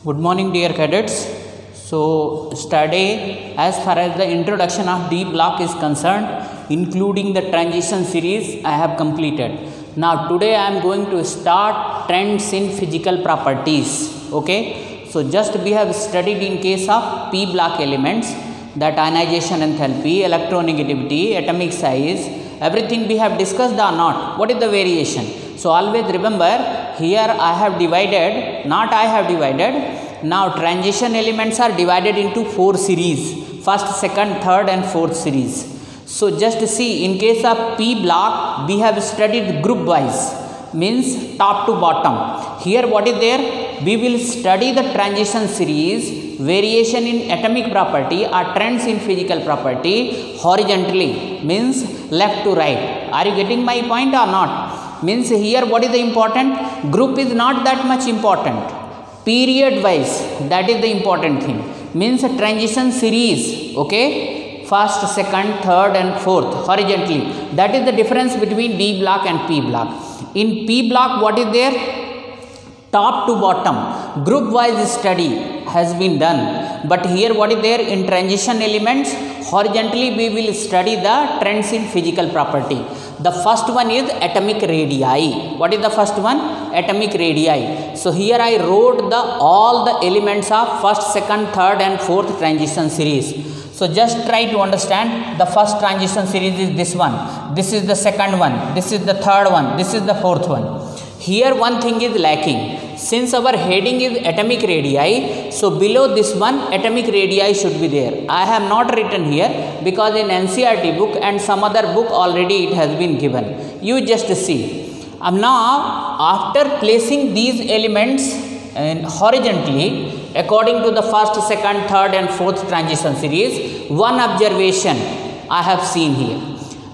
Good morning, dear cadets. So, study as far as the introduction of D block is concerned, including the transition series, I have completed. Now, today I am going to start trends in physical properties. Okay. So, just we have studied in case of P block elements, that ionization enthalpy, electronegativity, atomic size, everything we have discussed or not. What is the variation? So, always remember, here I have divided, not I have divided. Now, transition elements are divided into 4 series, first, second, third and fourth series. So, just see, in case of P block, we have studied group wise, means top to bottom. Here what is there? We will study the transition series, variation in atomic property or trends in physical property horizontally, means left to right. Are you getting my point or not? Means here what is the important? Group is not that much important. Period wise, that is the important thing. Means a transition series, okay? First, second, third and fourth horizontally. That is the difference between D block and P block. In P block, what is there? Top to bottom, group wise study has been done. But here what is there? In transition elements, horizontally we will study the trends in physical property. The first one is atomic radii. What is the first one? Atomic radii. So here I wrote all the elements of first, second, third and fourth transition series. So just try to understand, the first transition series is this one, this is the second one, this is the third one, this is the fourth one. Here one thing is lacking. Since our heading is atomic radii, so below this one atomic radii should be there. I have not written here because in NCERT book and some other book already it has been given. You just see. Now after placing these elements horizontally according to the first, second, third and fourth transition series, one observation I have seen here.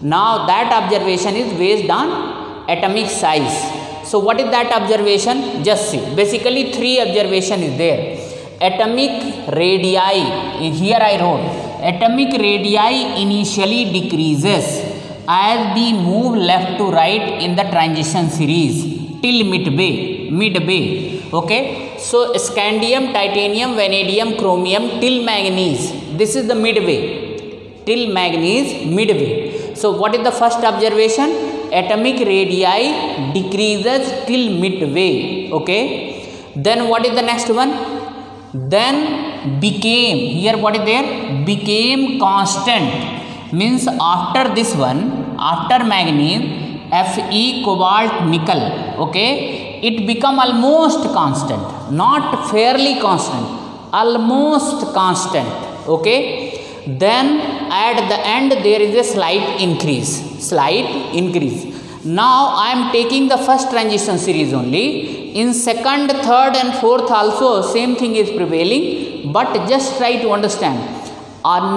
Now that observation is based on atomic size. So what is that observation? Just see. Basically 3 observation is there. Atomic radii, here I wrote, atomic radii initially decreases as we move left to right in the transition series till midway. Okay. So scandium, titanium, vanadium, chromium till manganese. This is the midway. Till manganese, midway. So what is the first observation? Atomic radii decreases till midway. Okay. Then what is the next one? Then became, here what is there? Became constant. Means after this one, after manganese, Fe, cobalt, nickel. Okay. It become almost constant. Not fairly constant. Almost constant. Okay. Then at the end there is a slight increase. Now I am taking the first transition series only. In second, third and fourth also same thing is prevailing, but just try to understand.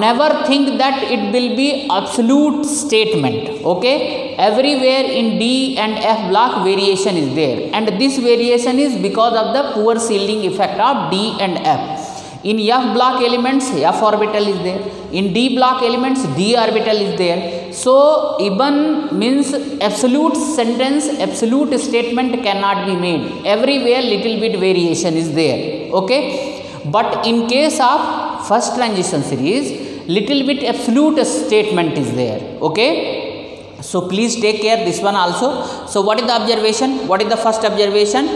Never think that it will be absolute statement. Okay, everywhere in D and F block variation is there, and this variation is because of the poor shielding effect of D and F. In F block elements, F orbital is there. In D block elements, D orbital is there. So, even means absolute sentence, absolute statement cannot be made. Everywhere little bit variation is there. Okay. But in case of first transition series, little bit absolute statement is there. Okay. So, please take care this one also. So, what is the observation? What is the first observation?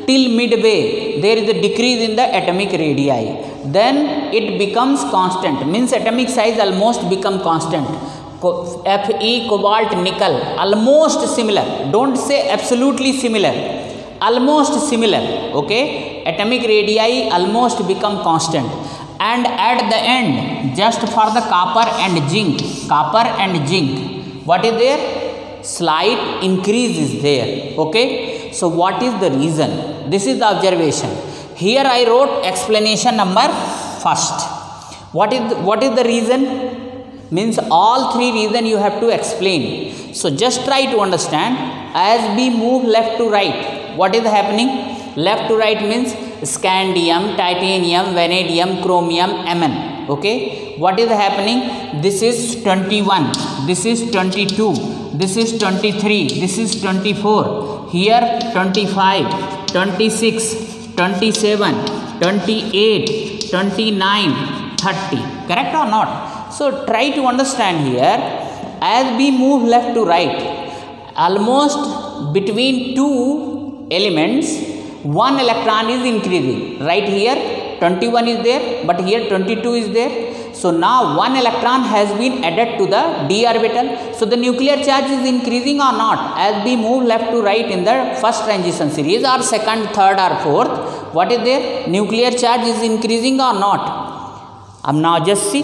Till midway, there is a decrease in the atomic radii. Then it becomes constant, means atomic size almost become constant. Fe, cobalt, nickel, almost similar. Don't say absolutely similar. Almost similar. Okay. Atomic radii almost become constant. And at the end, just for the copper and zinc, what is there? Slight increase is there. Okay. So what is the reason? This is the observation. Here I wrote explanation number first. What is the reason? Means all 3 reasons you have to explain. So just try to understand. As we move left to right, what is happening? Left to right means scandium, titanium, vanadium, chromium, Mn. Okay. What is happening? This is 21. This is 22. This is 23. This is 24. Here 25, 26, 27, 28, 29, 30. Correct or not? So try to understand here. As we move left to right, almost between two elements, one electron is increasing. Right here 21 is there, but here 22 is there. So now one electron has been added to the d orbital. So the nuclear charge is increasing or not as we move left to right in the first transition series, or second, third or fourth. What is there? Nuclear charge is increasing or not? Now just see.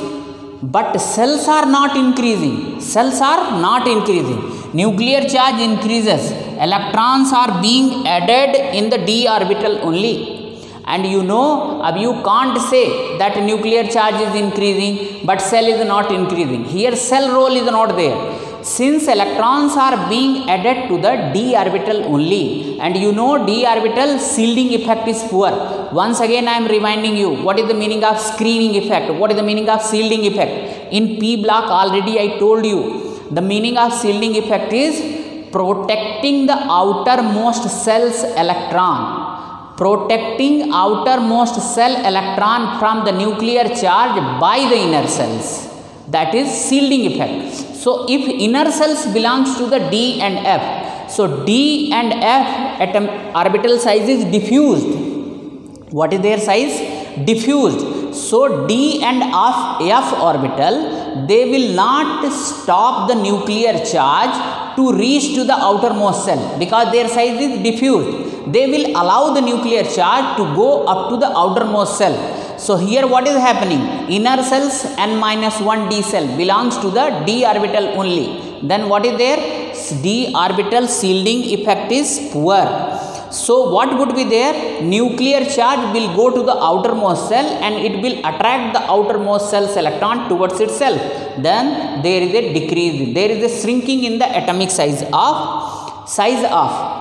But cells are not increasing. Cells are not increasing. Nuclear charge increases. Electrons are being added in the d orbital only. And you can't say that nuclear charge is increasing but cell is not increasing. Here cell role is not there. Since electrons are being added to the d orbital only, and d orbital shielding effect is poor. Once again I am reminding you, what is the meaning of screening effect? What is the meaning of shielding effect? In P block already I told you, the meaning of shielding effect is protecting the outermost cell's electron. Protecting outermost cell electron from the nuclear charge by the inner cells. That is shielding effect. So if inner cells belongs to the D and F, so D and F orbital size is diffused. What is their size? Diffused. So D and F orbital, they will not stop the nuclear charge to reach to the outermost cell because their size is diffused. They will allow the nuclear charge to go up to the outermost cell. So here what is happening? Inner cells n-1 d cell belongs to the d orbital only. Then what is there? D orbital shielding effect is poor. So what would be there? Nuclear charge will go to the outermost cell and it will attract the outermost cell's electron towards itself. Then there is a decrease. There is a shrinking in the atomic size of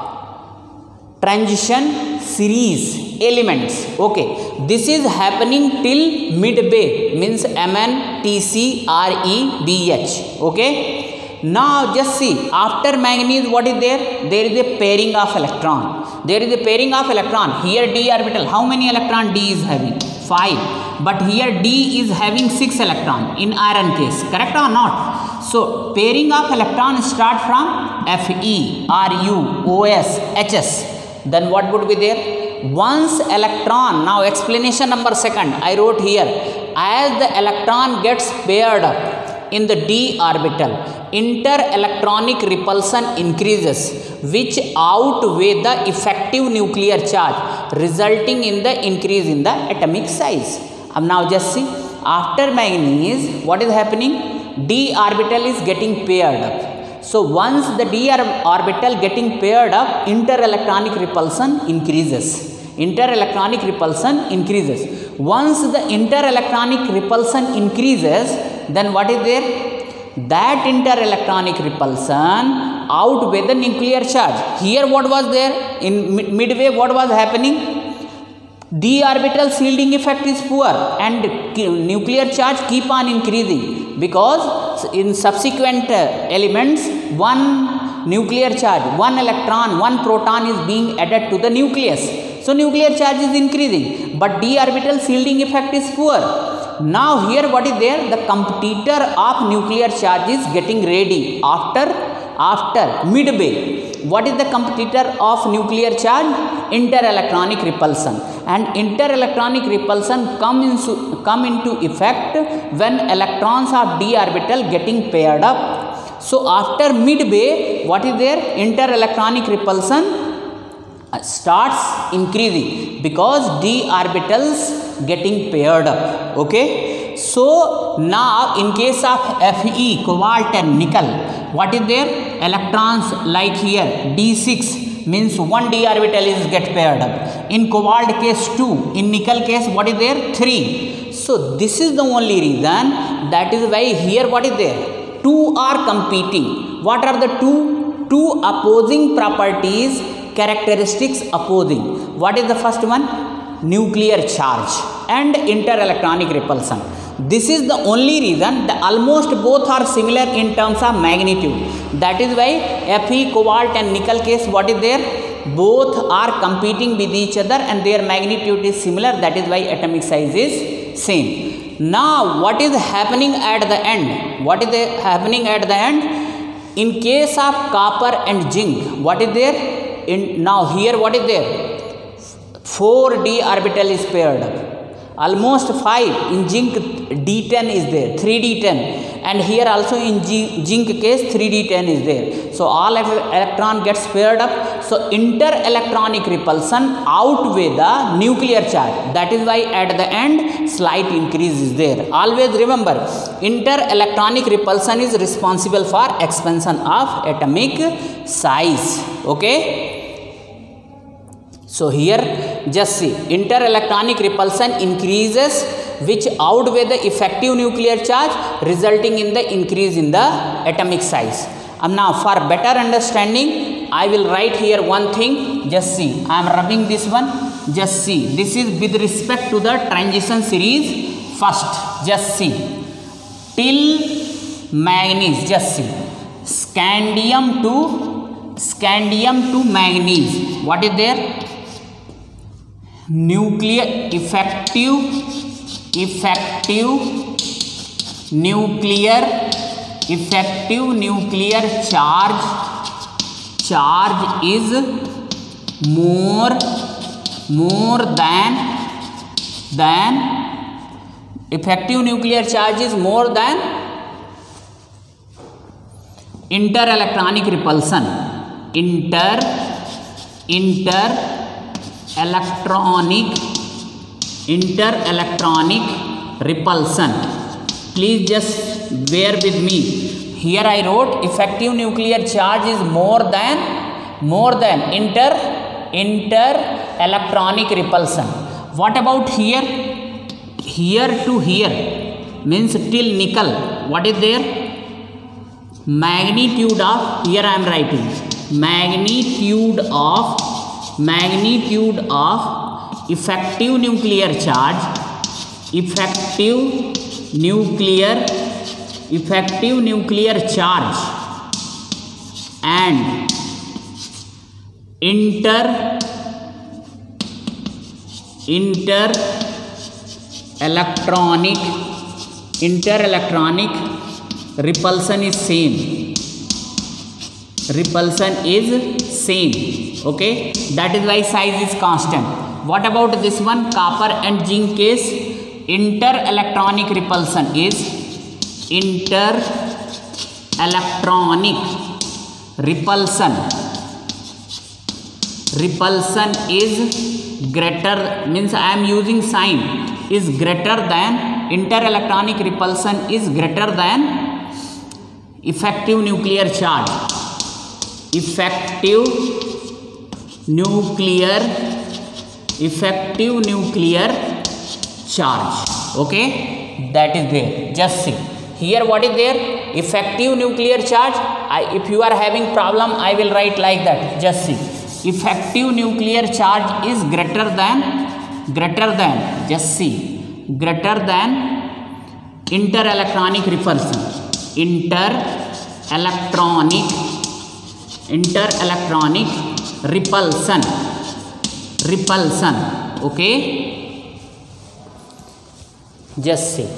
transition series elements. Okay, this is happening till mid-Bay, means Mn, Tc, Re, Bh. Okay, now just see, after manganese what is there? There is a pairing of electron. There is a pairing of electron. Here d orbital, how many electron D is having? 5. But here D is having 6 electron in iron case. Correct or not? So pairing of electron start from Fe, Ru, Os, Hs. Then what would be there? Once electron, now explanation number 2 I wrote here, as the electron gets paired up in the d orbital, interelectronic repulsion increases, which outweigh the effective nuclear charge, resulting in the increase in the atomic size. Now just see, after manganese what is happening? D orbital is getting paired up. So once the d orbital getting paired up, interelectronic repulsion increases. Interelectronic repulsion increases. Once the interelectronic repulsion increases, then what is there? That interelectronic repulsion outweigh the nuclear charge. Here what was there? In midway what was happening? D orbital shielding effect is poor and nuclear charge keep on increasing, because in subsequent elements one nuclear charge, one electron, one proton is being added to the nucleus. So nuclear charge is increasing, but d orbital shielding effect is poor. Now here what is there? The competitor of nuclear charge is getting ready after mid-Bay. What is the competitor of nuclear charge? Interelectronic repulsion. And interelectronic repulsion come into effect when electrons of d orbital getting paired up. So after mid-Bay, what is there? Interelectronic repulsion starts increasing because d orbitals getting paired up. Okay, so now in case of Fe, cobalt and nickel, what is there? Electrons like here d6 means one d orbital is get paired up. In cobalt case 2, in nickel case what is there? 3. So this is the only reason. That is why here what is there? 2 are competing. What are the two opposing properties, characteristics opposing? What is the first one? Nuclear charge and interelectronic repulsion. This is the only reason. Almost both are similar in terms of magnitude. That is why Fe, cobalt and nickel case what is there? both are competing with each other and their magnitude is similar, that is why atomic size is same. Now what is happening at the end? What is happening at the end? In case of copper and zinc, what is there? Now here what is there? 4d orbital is paired up. Almost 5 in zinc, d10 is there, 3d10, and here also in zinc case 3d10 is there. So all electron gets paired up. So inter-electronic repulsion outweigh the nuclear charge. That is why at the end slight increase is there. Always remember, inter-electronic repulsion is responsible for expansion of atomic size. Okay. So here just see, inter-electronic repulsion increases which outweigh the effective nuclear charge, resulting in the increase in the atomic size. And now for better understanding, I will write here one thing. Just see, I am rubbing this one. Just see, this is with respect to the transition series first. Just see, till manganese. Just see, scandium to manganese. What is there? Nuclear effective nuclear charge is more than effective nuclear charge is more than inter-electronic repulsion. Inter-electronic repulsion. Please just bear with me. Here I wrote effective nuclear charge is more than inter-electronic repulsion. What about here? Here to here means till nickel. What is there? Magnitude of, here I am writing, magnitude of effective nuclear charge, effective nuclear charge and inter-electronic repulsion is same. Okay, that is why size is constant. What about this one? Copper and zinc case, inter-electronic repulsion is repulsion is greater, means I am using sign, is greater than, inter-electronic repulsion is greater than effective nuclear charge. Effective nuclear charge. Okay, that is there. Just see here what is there? Effective nuclear charge. If you are having problem, I will write like that. Just see, effective nuclear charge is greater than just see, greater than inter-electronic repulsion. Inter-electronic repulsion. Okay, just see,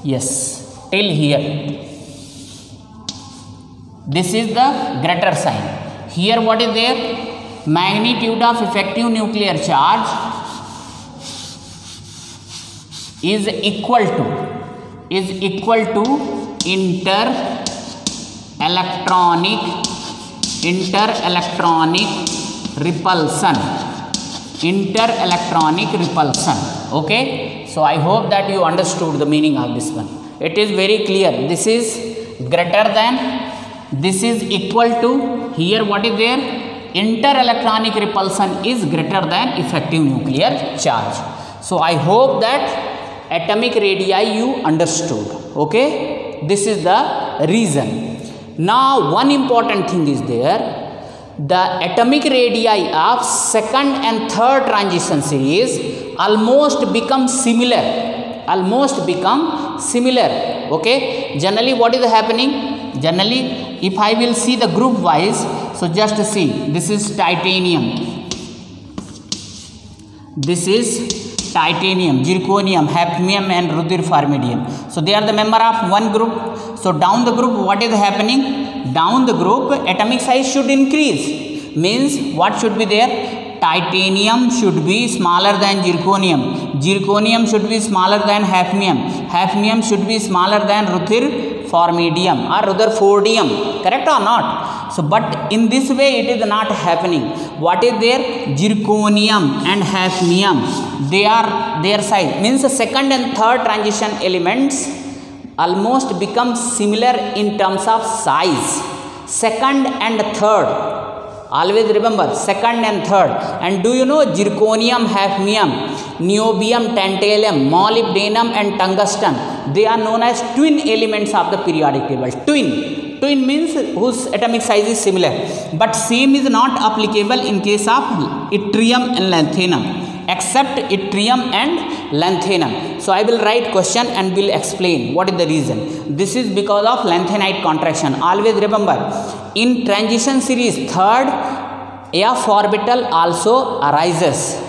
yes, till here this is the greater sign. Here what is there? Magnitude of effective nuclear charge is equal to inter-electronic repulsion. Okay, so I hope that you understood the meaning of this one. It is very clear. This is greater than, this is equal to, here what is there? Inter-electronic repulsion is greater than effective nuclear charge. So I hope that atomic radii you understood. Okay, this is the reason. Now one important thing is there. The atomic radii of second and third transition series almost become similar. Okay, generally what is happening? Generally, if I will see the group wise, So just see, this is titanium, this is titanium, zirconium, hafnium and ruthenium. So they are the member of one group. So down the group, what is happening? Down the group, atomic size should increase. Means what should be there? Titanium should be smaller than zirconium. Zirconium should be smaller than hafnium. Hafnium should be smaller than ruthenium or rutherfordium. Correct or not? So, but in this way it is not happening. What is there? Zirconium and hafnium, they are their size. Means the second and third transition elements almost become similar in terms of size. Second and third. Always remember second and third. And do you know zirconium, hafnium, niobium, tantalum, molybdenum and tungsten, they are known as twin elements of the periodic table. Twin means whose atomic size is similar, but same is not applicable in case of yttrium and lanthanum, except yttrium and lanthanum. So I will write question and will explain what is the reason. This is because of lanthanide contraction. Always remember, in transition series third f orbital also arises.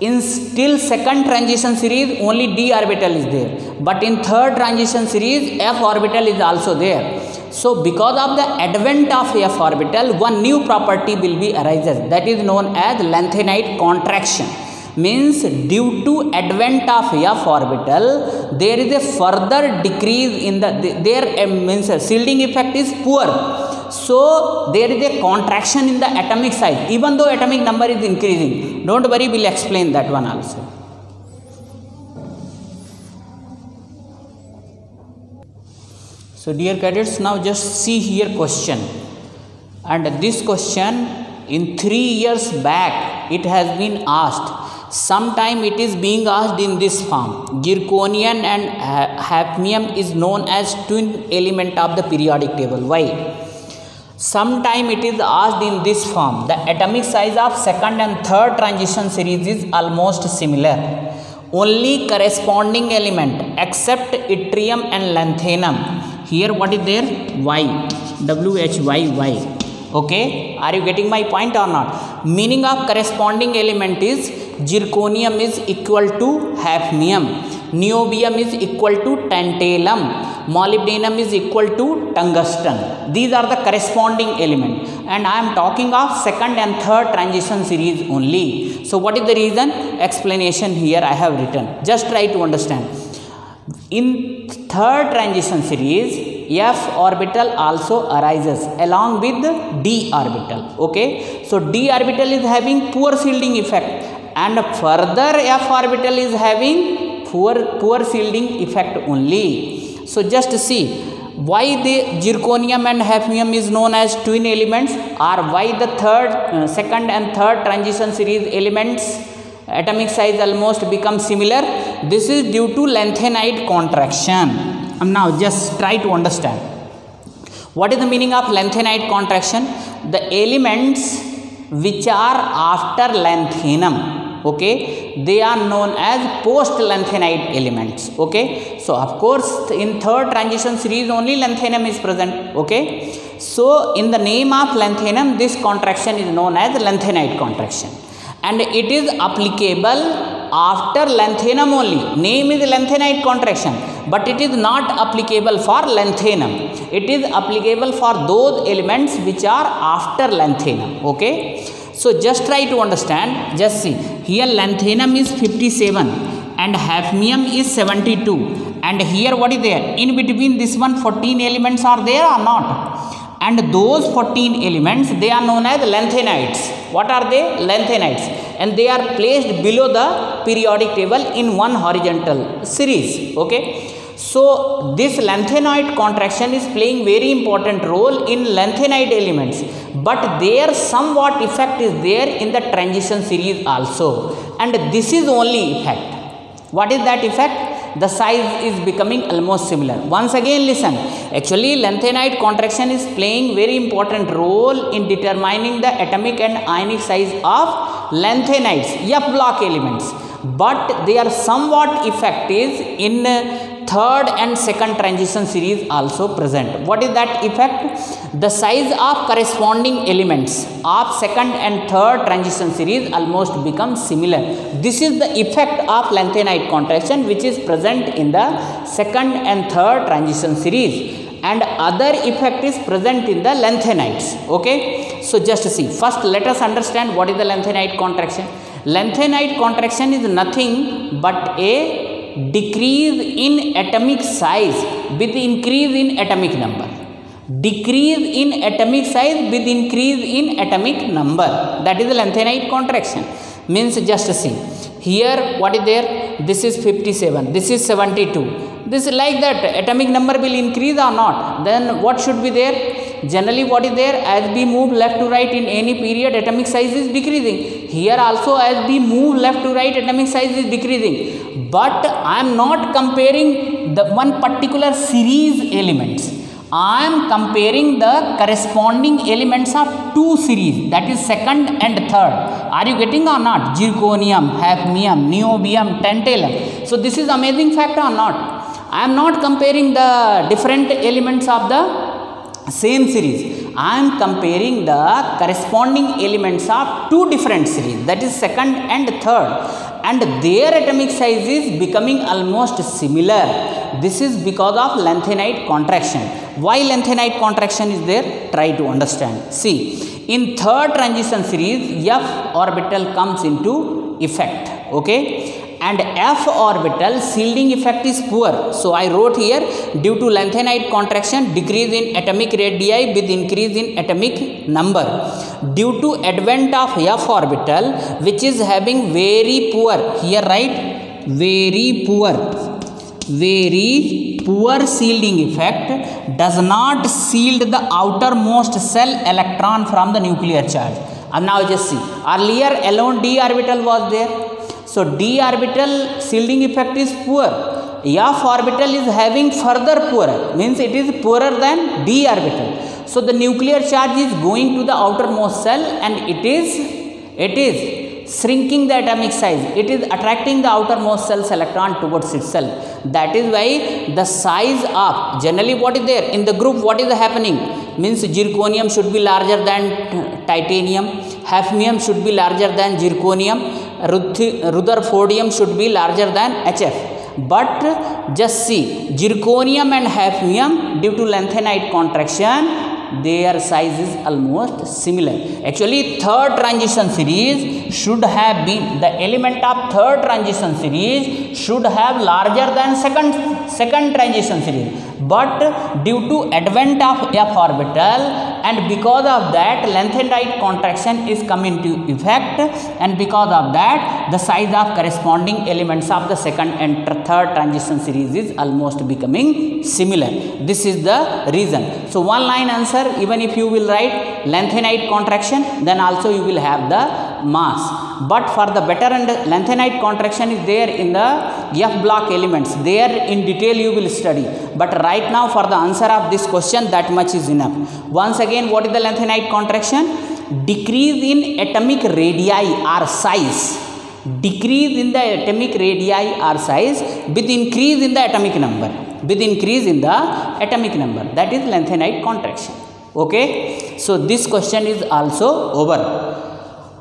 In still second transition series only d orbital is there, but in third transition series f orbital is also there. So because of the advent of f orbital, one new property will be arises, that is known as lanthanide contraction. Means due to advent of f orbital, there is a further decrease in the means shielding effect is poor. So there is a contraction in the atomic size, even though atomic number is increasing. Don't worry, we'll explain that one also. So dear cadets, now just see here question, and this question in 3 years back it has been asked. Sometime it is being asked in this form. Zirconium and hafnium is known as twin element of the periodic table. Why? Sometime it is asked in this form. The atomic size of second and third transition series is almost similar. Only corresponding element except yttrium and lanthanum. Here what is there? Y. WHY. Okay, are you getting my point or not? Meaning of corresponding element is zirconium is equal to hafnium, niobium is equal to tantalum, molybdenum is equal to tungsten. These are the corresponding element, and I am talking of second and third transition series only. So what is the reason? Explanation here I have written. Just try to understand. In third transition series, f orbital also arises along with d orbital. Okay, so d orbital is having poor shielding effect, and further f orbital is having poor shielding effect only. So just see why the zirconium and hafnium is known as twin elements, or why the second and third transition series elements atomic size almost become similar. This is due to lanthanide contraction. Now just try to understand what is the meaning of lanthanide contraction. The elements which are after lanthanum, okay, they are known as post lanthanide elements. Okay, so of course in third transition series only lanthanum is present. Okay, so in the name of lanthanum, this contraction is known as lanthanide contraction, and it is applicable after lanthanum only. Name is lanthanide contraction, but it is not applicable for lanthanum. It is applicable for those elements which are after lanthanum. Okay, so just try to understand. Just see here, lanthanum is 57 and hafnium is 72, and here what is there? In between this one 14 elements are there or not? And those 14 elements, they are known as lanthanides. What are they? Lanthanides, and they are placed below the periodic table in one horizontal series. Okay, so this lanthanoid contraction is playing very important role in lanthanide elements, but their somewhat effect is there in the transition series also, and this is only effect. What is that effect? The size is becoming almost similar. Once again listen, actually lanthanide contraction is playing very important role in determining the atomic and ionic size of lanthanides, F block elements, but their somewhat effect is in third and second transition series also present. What is that effect? The size of corresponding elements of second and third transition series almost become similar. This is the effect of lanthanide contraction which is present in the second and third transition series, and other effect is present in the lanthanides. Okay, so just see, first let us understand what is the lanthanide contraction. Lanthanide contraction is nothing but a decrease in atomic size with increase in atomic number. Decrease in atomic size with increase in atomic number, that is the lanthanide contraction. Means just see, here what is there, this is 57, this is 72, this is like that, atomic number will increase or not, then what should be there? Generally what is there, as we move left to right in any period, atomic size is decreasing. Here also as we move left to right, atomic size is decreasing. But I am not comparing the one particular series elements, I am comparing the corresponding elements of two series, that is second and third. Are you getting or not? Zirconium, hafnium, niobium, tantalum. So this is amazing fact or not? I am not comparing the different elements of the same series, I am comparing the corresponding elements of two different series, that is second and third, and their atomic size is becoming almost similar. This is because of lanthanide contraction. Why lanthanide contraction is there? Try to understand. See, in third transition series, F orbital comes into effect. Okay, and F orbital shielding effect is poor. So I wrote here, due to lanthanide contraction, decrease in atomic radii with increase in atomic number. Due to advent of F orbital, which is having very poor, here write very poor shielding effect, does not shield the outermost shell electron from the nuclear charge. And now just see, earlier alone d orbital was there. So d orbital shielding effect is poor. F orbital is having further poorer, means it is poorer than d orbital. So the nuclear charge is going to the outermost shell and it is shrinking the atomic size. It is attracting the outermost cell's electron towards itself. That is why the size of, generally what is there in the group, what is happening? Means zirconium should be larger than titanium, hafnium should be larger than zirconium, Rutherfordium should be larger than HF. But just see, zirconium and hafnium, due to lanthanide contraction, their size is almost similar. Actually, third transition series should have been, the element of third transition series should have larger than second transition series. But due to advent of F orbital, and because of that lanthanide contraction is come into effect, and because of that the size of corresponding elements of the second and third transition series is almost becoming similar. This is the reason. So one line answer, even if you will write lanthanide contraction, then also you will have the mass. But for the better, and lanthanide contraction is there in the F block elements, there in detail you will study. But right now for the answer of this question, that much is enough. Once again, what is the lanthanide contraction? Decrease in atomic radii or size. Decrease in the atomic radii or size with increase in the atomic number. With increase in the atomic number. That is lanthanide contraction. Okay. So this question is also over.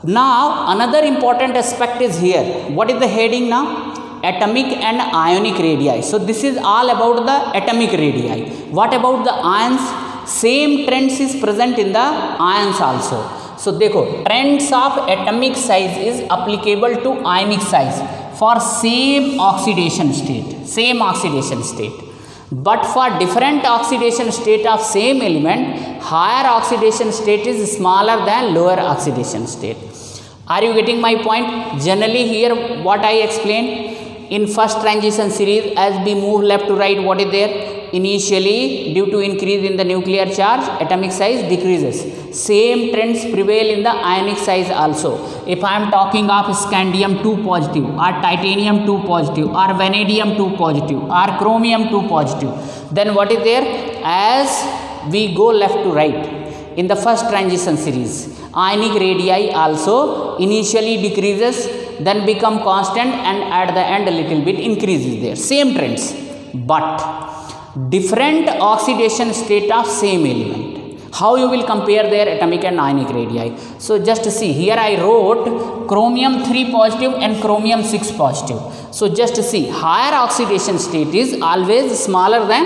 Now another important aspect is here. What is the heading now? Atomic and ionic radii. So this is all about the atomic radii. What about the ions? Same trends is present in the ions also. So देखो, trends of atomic size is applicable to ionic size for same oxidation state. But for different oxidation state of same element, higher oxidation state is smaller than lower oxidation state. Are you getting my point? Generally here what I explained, in first transition series, as we move left to right, what is there? Initially, due to increase in the nuclear charge, atomic size decreases. Same trends prevail in the ionic size also. If I am talking of scandium 2 positive, or titanium 2 positive, or vanadium 2 positive, or chromium 2 positive, then what is there? As we go left to right, in the first transition series, ionic radii also initially decreases, then become constant, and at the end a little bit increases there. Same trends. but different oxidation state of same element. How you will compare their atomic and ionic radii? So just see, here I wrote chromium 3 positive and chromium 6 positive. So just see, higher oxidation state is always smaller than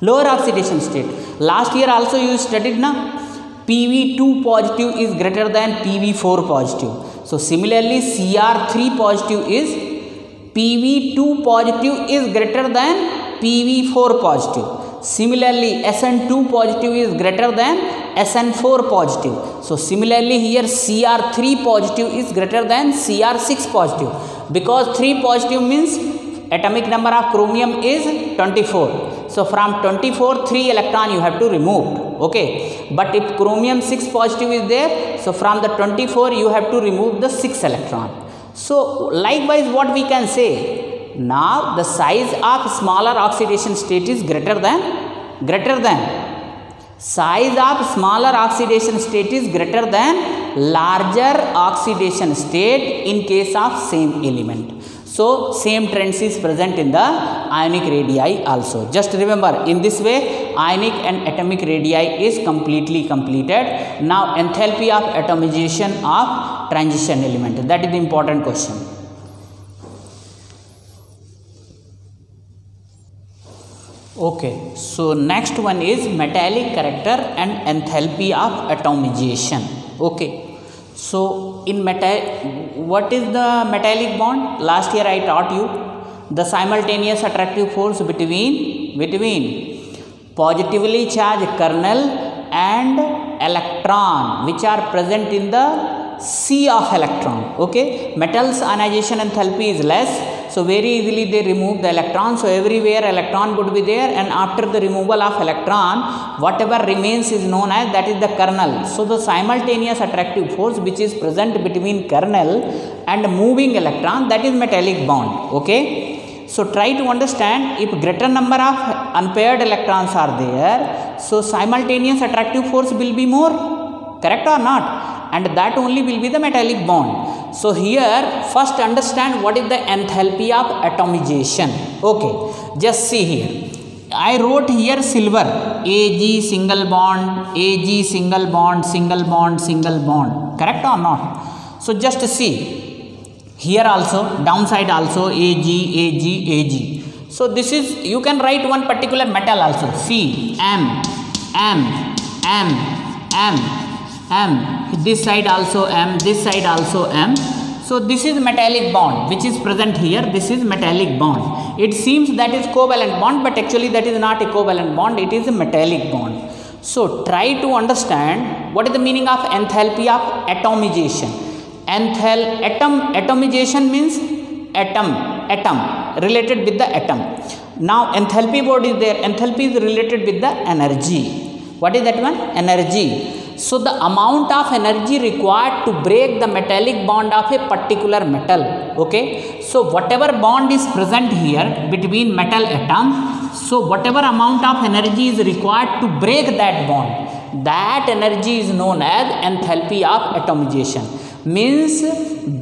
lower oxidation state. Last year also you studied na, Pv2 positive is greater than Pv4 positive. So similarly Cr3 positive is Pv2 positive is greater than Pv4 positive. Similarly Sn2 positive is greater than Sn4 positive. So similarly here Cr3 positive is greater than Cr6 positive, because 3 positive means atomic number of chromium is 24. So from 24 3 electron you have to remove, okay. But if chromium 6 positive is there, so from the 24 you have to remove the 6 electron. So likewise what we can say, now the size of smaller oxidation state is greater than size of smaller oxidation state is greater than larger oxidation state in case of same element. So same trends is present in the ionic radii also. Just remember, in this way ionic and atomic radii is completely completed. Now enthalpy of atomization of transition element, that is the important question. Okay, so next one is metallic character and enthalpy of atomization. Okay, so in what is the metallic bond? Last year I taught you the simultaneous attractive force between positively charged kernel and electron which are present in the sea of electron. Okay, metals ionization enthalpy is less, so very easily they remove the electron. So everywhere electron would be there, and after the removal of electron, whatever remains is known as, that is the kernel. So the simultaneous attractive force which is present between kernel and moving electron, that is metallic bond. Okay, so try to understand, if greater number of unpaired electrons are there, so simultaneous attractive force will be more, correct or not? And that only will be the metallic bond. So here first understand what is the enthalpy of atomization. Okay, just see here, I wrote here silver, Ag single bond, Ag single bond, single bond, single bond, correct or not? So just see, here also downside also Ag, Ag, Ag. So this is, you can write one particular metal also, C, M, this side also M, this side also M. So this is metallic bond which is present here. This is metallic bond. It seems that is covalent bond, but actually that is not a covalent bond, it is a metallic bond. So try to understand what is the meaning of enthalpy of atomization. Atomization means atom related with the atom. Now enthalpy word is there, enthalpy is related with the energy. What is that one? Energy. So the amount of energy required to break the metallic bond of a particular metal. Okay, so whatever bond is present here between metal atom, so whatever amount of energy is required to break that bond, that energy is known as enthalpy of atomization. Means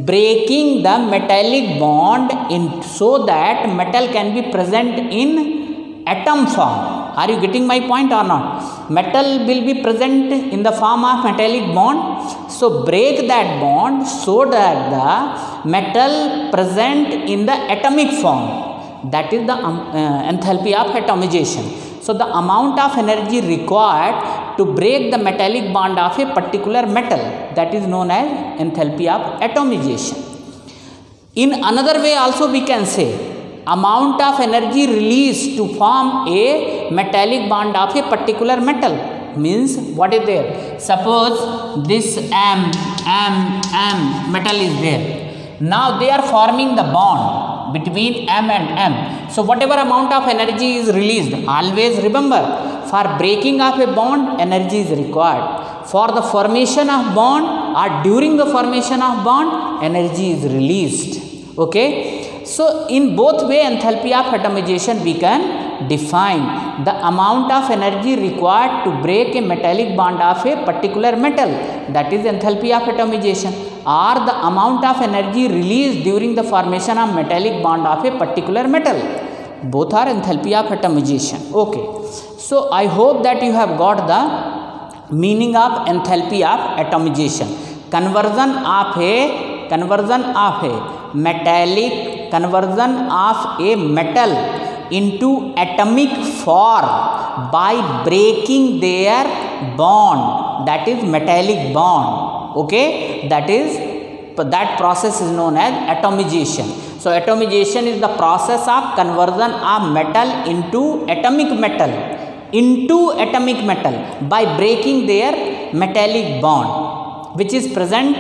breaking the metallic bond in, so that metal can be present in atom form. Are you getting my point or not? Metal will be present in the form of metallic bond. So break that bond so that the metal present in the atomic form. That is the enthalpy of atomization. So the amount of energy required to break the metallic bond of a particular metal, that is known as enthalpy of atomization. In another way also we can say, amount of energy released to form a metallic bond of a particular metal. Means what is there? Suppose this M metal is there. Now they are forming the bond between M and M. So whatever amount of energy is released, always remember, for breaking of a bond energy is required. For the formation of bond or during the formation of bond energy is released. Okay. So in both way enthalpy of atomization we can define the amount of energy required to break a metallic bond of a particular metal, that is enthalpy of atomization, or the amount of energy released during the formation of metallic bond of a particular metal, Both are enthalpy of atomization. Okay. So I hope that you have got the meaning of enthalpy of atomization. Conversion of a metal into atomic form by breaking their bond, that is metallic bond. Okay, that process is known as atomization. So atomization is the process of conversion of metal into atomic metal by breaking their metallic bond which is present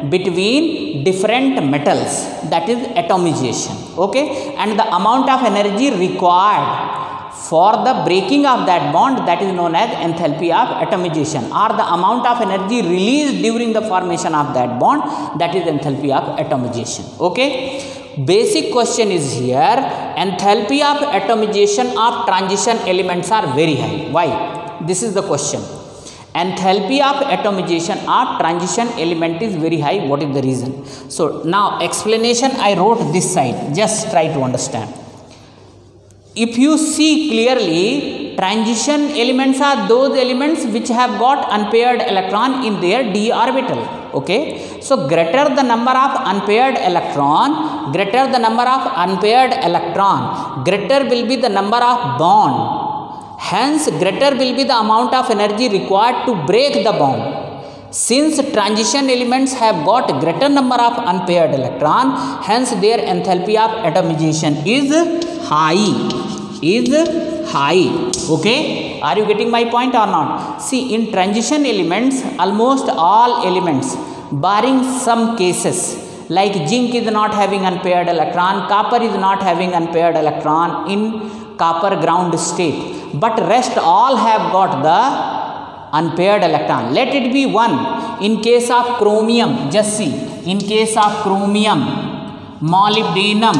between different metals, that is atomization. Okay, and the amount of energy required for the breaking of that bond, that is known as enthalpy of atomization, or the amount of energy released during the formation of that bond, that is enthalpy of atomization. Okay, basic question is here, enthalpy of atomization of transition elements are very high. Why? This is the question. Enthalpy of atomization of transition element is very high. What is the reason? So now explanation I wrote this side, just try to understand. If you see clearly, transition elements are those elements which have got unpaired electron in their d orbital. Okay, so greater the number of unpaired electron, greater will be the number of bond. Hence, greater will be the amount of energy required to break the bond. Since transition elements have got greater number of unpaired electron, hence their enthalpy of atomization is high. Okay, are you getting my point or not? See, in transition elements, almost all elements, barring some cases, like zinc is not having unpaired electron, copper is not having unpaired electron in copper ground state, but rest all have got the unpaired electron. Let it be 1. In case of chromium, just see, in case of chromium, molybdenum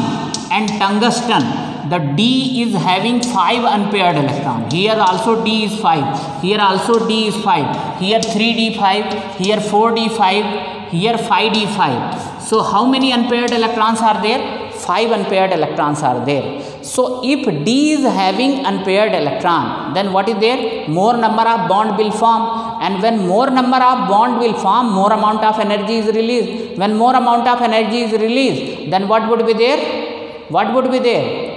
and tungsten, the D is having 5 unpaired electron. Here also D is 5. Here also D is 5. Here 3D5. Here 4D5. Here 5D5. So how many unpaired electrons are there? 5 unpaired electrons are there. So if D is having unpaired electron, then what is there? More number of bond will form. And when more number of bond will form, more amount of energy is released. When more amount of energy is released, then what would be there? What would be there?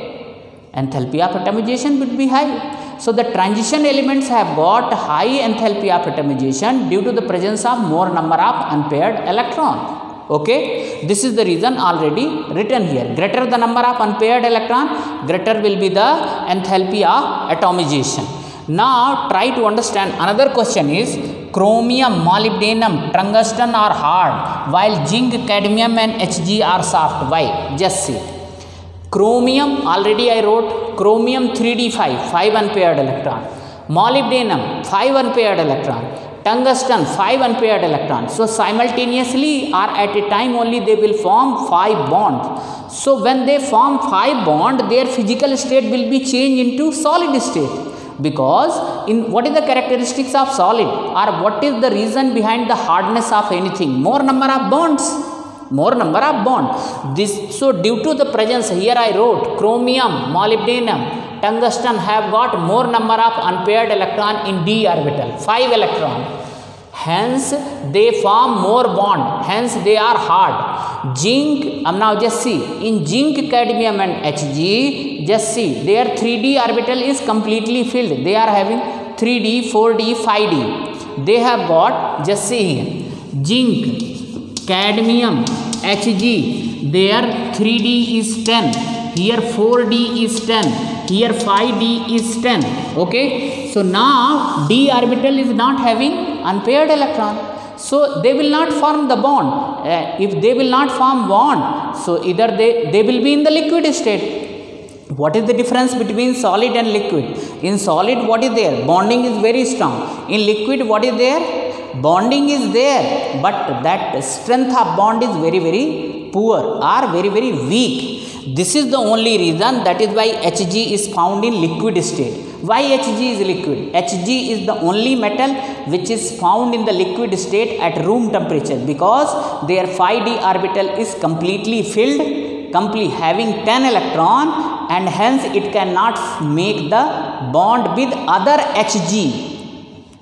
Enthalpy of atomization would be high. So the transition elements have got high enthalpy of atomization due to the presence of more number of unpaired electron. Okay, this is the reason already written here. Greater the number of unpaired electron, greater will be the enthalpy of atomization. Now try to understand another question is, chromium, molybdenum, tungsten are hard, while zinc, cadmium and Hg are soft. Why? Just see. Chromium, already I wrote, chromium 3D5, 5 unpaired electron. Molybdenum, 5 unpaired electron. Tungsten, 5 unpaired electrons. So simultaneously or at a time only they will form 5 bonds. So when they form 5 bonds, their physical state will be changed into solid state. Because in what is the characteristics of solid, or what is the reason behind the hardness of anything? More number of bonds. More number of bond. So due to the presence, here I wrote chromium, molybdenum, tungsten have got more number of unpaired electron in d orbital, 5 electron. Hence they form more bond, hence they are hard. Zinc, now just see, in zinc, cadmium and Hg, just see, their 3d orbital is completely filled. They are having 3d, 4d, 5d. They have got, just see here, zinc, cadmium, Hg, there 3d is 10, here 4d is 10, here 5d is 10. Okay, so now d orbital is not having unpaired electron, so they will not form the bond. If they will not form bond, so either they will be in the liquid state. What is the difference between solid and liquid? In solid, what is there? Bonding is very strong. In liquid, what is there? Bonding is there, but that strength of bond is very, very poor or very, very weak. This is the only reason, that is why Hg is found in liquid state. Why Hg is liquid? Hg is the only metal which is found in the liquid state at room temperature, because their 5d orbital is completely filled, having 10 electron, and hence it cannot make the bond with other Hg.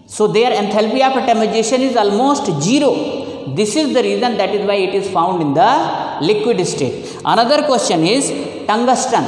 So their enthalpy of atomization is almost 0. This is the reason, that is why it is found in the liquid state. Another question is tungsten.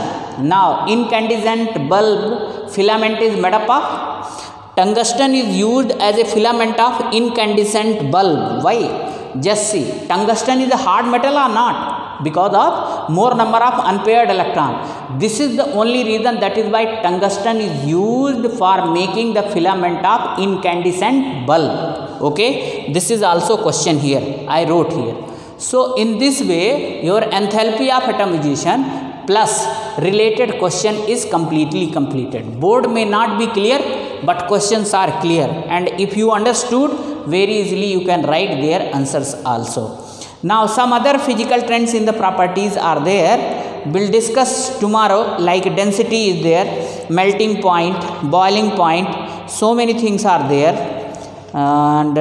Now incandescent bulb filament is made up of tungsten is used as a filament of incandescent bulb. Why? Just see, tungsten is a hard metal or not? Because of more number of unpaired electron. This is the only reason, that is why tungsten is used for making the filament of incandescent bulb. Okay, this is also question here, I wrote here. So in this way, your enthalpy of atomization plus related question is completely completed. Board may not be clear, but questions are clear, and if you understood very easily, you can write their answers also. Now some other physical trends in the properties are there. We'll discuss tomorrow, like density is there, melting point, boiling point, so many things are there, and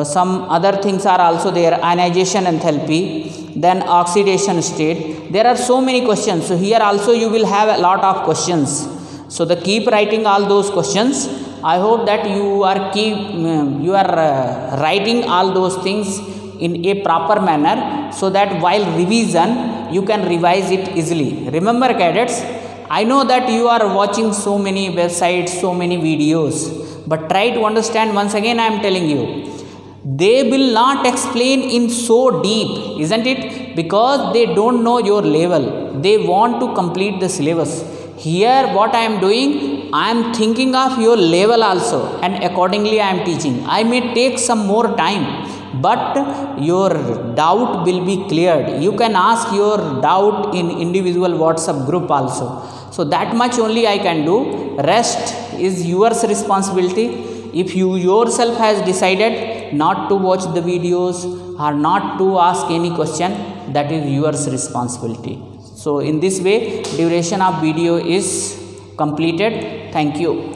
some other things are also there, ionization enthalpy, then oxidation state. There are so many questions. So here also you will have a lot of questions. So keep writing all those questions. I hope that you are writing all those things in a proper manner, so that while revision you can revise it easily. Remember cadets, I know that you are watching so many websites, so many videos, but try to understand. Once again I am telling you, they will not explain in so deep, isn't it? Because they don't know your level. They want to complete the syllabus. Here what I am doing, I am thinking of your level also, and accordingly I am teaching. I may take some more time, but your doubt will be cleared. You can ask your doubt in individual WhatsApp group also. So that much only I can do. Rest is yours responsibility. If you yourself has decided not to watch the videos or not to ask any question, that is yours responsibility. So in this way, duration of video is completed. Thank you.